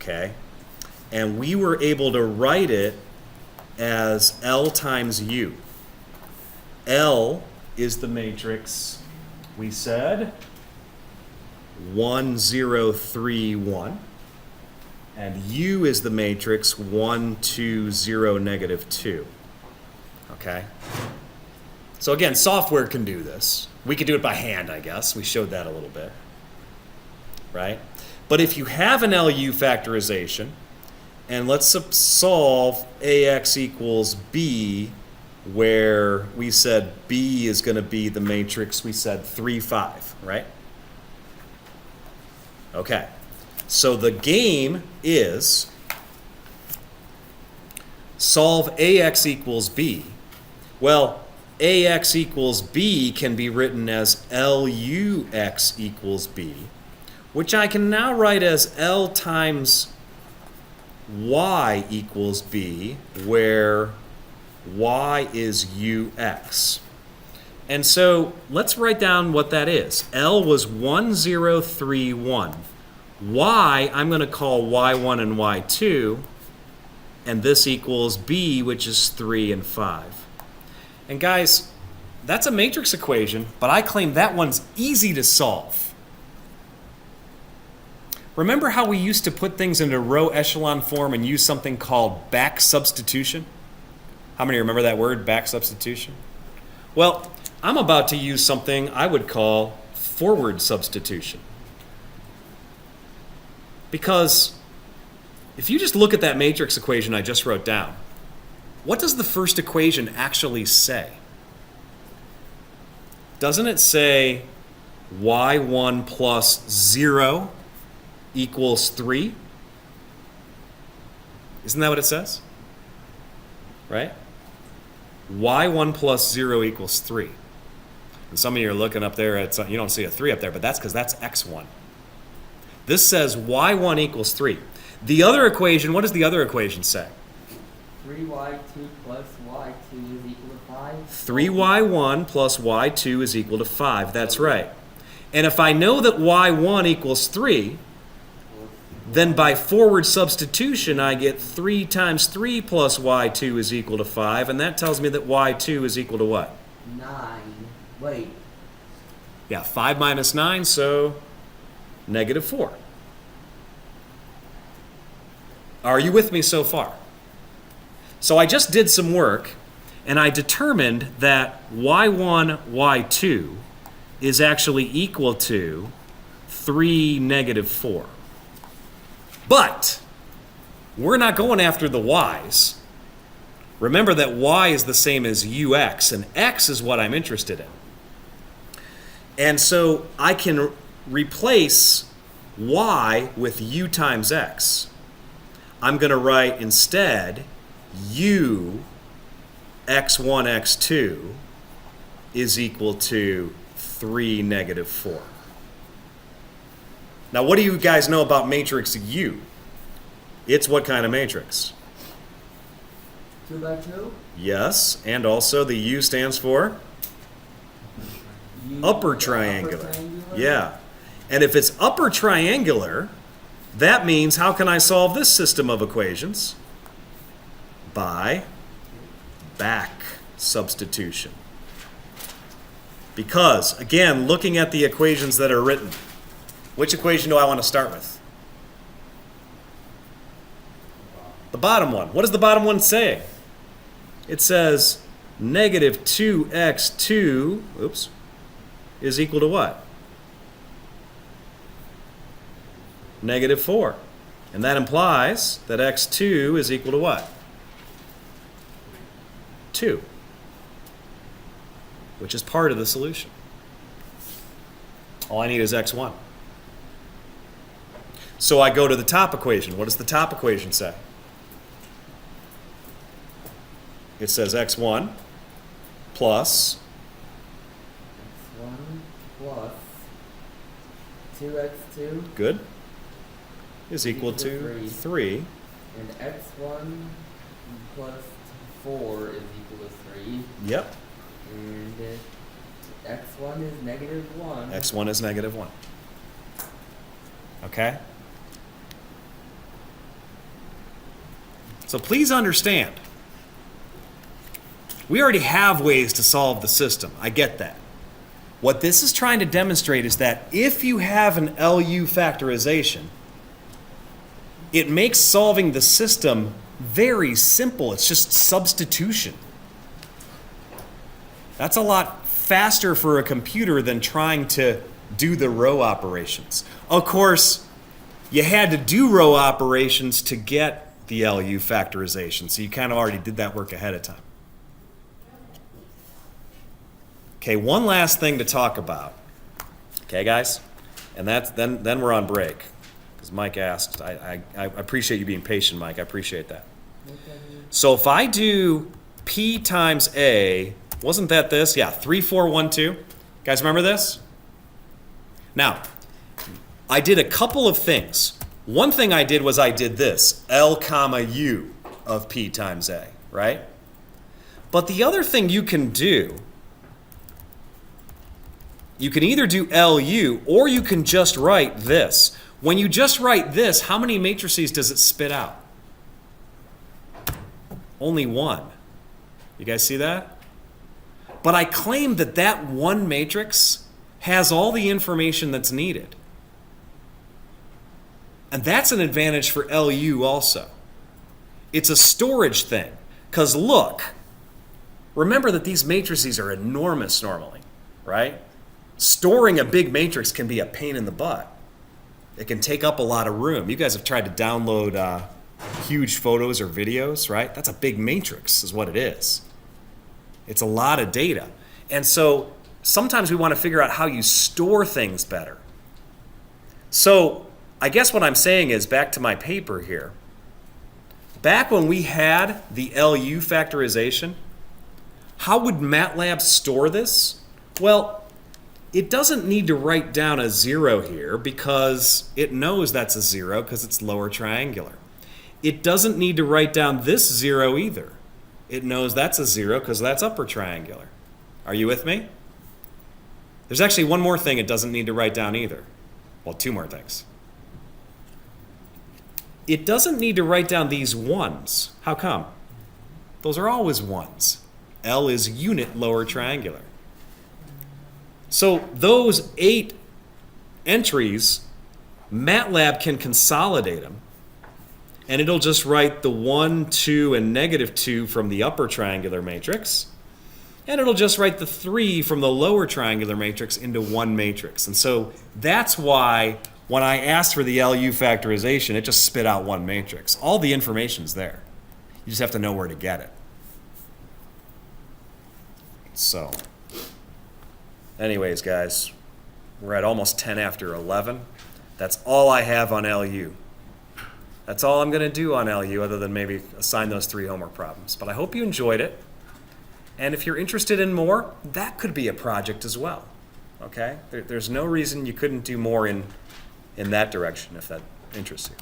okay? And we were able to write it as L times U. L is the matrix, we said, 1, 0, 3, 1. And U is the matrix 1, 2, 0, negative 2. Okay? So again, software can do this. We could do it by hand, I guess. We showed that a little bit. Right? But if you have an LU factorization, and let's solve AX equals B, where we said B is going to be the matrix, we said 3, 5, right? Okay. So the game is solve AX equals B. Well, AX equals B can be written as LUX equals B, which I can now write as L times Y equals B, where Y is UX. And so let's write down what that is. L was 1, 0, 3, 1. Y, I'm going to call Y1 and Y2, and this equals B, which is 3 and 5. And guys, that's a matrix equation, but I claim that one's easy to solve. Remember how we used to put things into row echelon form and use something called back substitution? How many remember that word, back substitution? Well, I'm about to use something I would call forward substitution. Because if you just look at that matrix equation I just wrote down, what does the first equation actually say? Doesn't it say y1 plus 0 equals 3? Isn't that what it says? Right? Y1 plus 0 equals 3. And some of you are looking up there, you don't see a 3 up there, but that's because that's x1. This says y1 equals 3. The other equation, what does the other equation say? 3y2 plus y2 is equal to 5. 3y1 plus y2 is equal to 5. That's right. And if I know that y1 equals 3, then by forward substitution, I get 3 times 3 plus y2 is equal to 5, and that tells me that y2 is equal to what? 9. Wait. Yeah, 5 minus 9, so negative 4. Are you with me so far? So I just did some work, and I determined that y1, y2 is actually equal to 3, negative 4. But we're not going after the y's. Remember that y is the same as ux, and x is what I'm interested in. And so I can replace y with u times x. I'm going to write instead u x1, x2 is equal to 3, negative 4. Now, what do you guys know about matrix U? It's what kind of matrix? 2 by 2? Yes, and also the U stands for upper triangular. Yeah. And if it's upper triangular, that means how can I solve this system of equations? By back substitution. Because, again, looking at the equations that are written, which equation do I want to start with? The bottom one. What does the bottom one say? It says negative 2x2, oops, is equal to what? Negative 4. And that implies that x2 is equal to what? 2, which is part of the solution. All I need is x1. So I go to the top equation. What does the top equation say? It says x1 plus x1 plus 2x2. Good. Is equal to 3. And x1 plus 4 is equal to 3. Yep. And x1 is negative 1. x1 is negative 1. Okay? So please understand, we already have ways to solve the system. I get that. What this is trying to demonstrate is that if you have an LU factorization, it makes solving the system very simple. It's just substitution. That's a lot faster for a computer than trying to do the row operations. Of course, you had to do row operations to get the LU factorization, so you kind of already did that work ahead of time. Okay, one last thing to talk about. Okay, guys? And then we're on break. Because Mike asked. I appreciate you being patient, Mike. I appreciate that. So if I do P times A, wasn't that this? Yeah, 3, 4, 1, 2. Guys remember this? Now, I did a couple of things. One thing I did was I did this, L comma U of P times A, right? But the other thing you can do, you can either do LU or you can just write this. When you just write this, how many matrices does it spit out? Only one. You guys see that? But I claim that that one matrix has all the information that's needed. And that's an advantage for LU also. It's a storage thing. Because look, remember that these matrices are enormous normally, right? Storing a big matrix can be a pain in the butt. It can take up a lot of room. You guys have tried to download huge photos or videos, right? That's a big matrix is what it is. It's a lot of data. And so sometimes we want to figure out how you store things better. So I guess what I'm saying is, back to my paper here, back when we had the LU factorization, how would MATLAB store this? Well, it doesn't need to write down a 0 here because it knows that's a 0 because it's lower triangular. It doesn't need to write down this 0 either. It knows that's a 0 because that's upper triangular. Are you with me? There's actually one more thing it doesn't need to write down either. Well, two more things. It doesn't need to write down these 1s. How come? Those are always 1s. L is unit lower triangular. So those 8 entries, MATLAB can consolidate them, and it'll just write the 1, 2, and -2 from the upper triangular matrix, and it'll just write the 3 from the lower triangular matrix into one matrix. And so that's why when I asked for the LU factorization, it just spit out one matrix. All the information's there. You just have to know where to get it. So, anyways, guys, we're at almost 10 after 11. That's all I have on LU. That's all I'm going to do on LU, other than maybe assign those 3 homework problems. But I hope you enjoyed it. And if you're interested in more, that could be a project as well. Okay? There's no reason you couldn't do more in that direction if that interests you.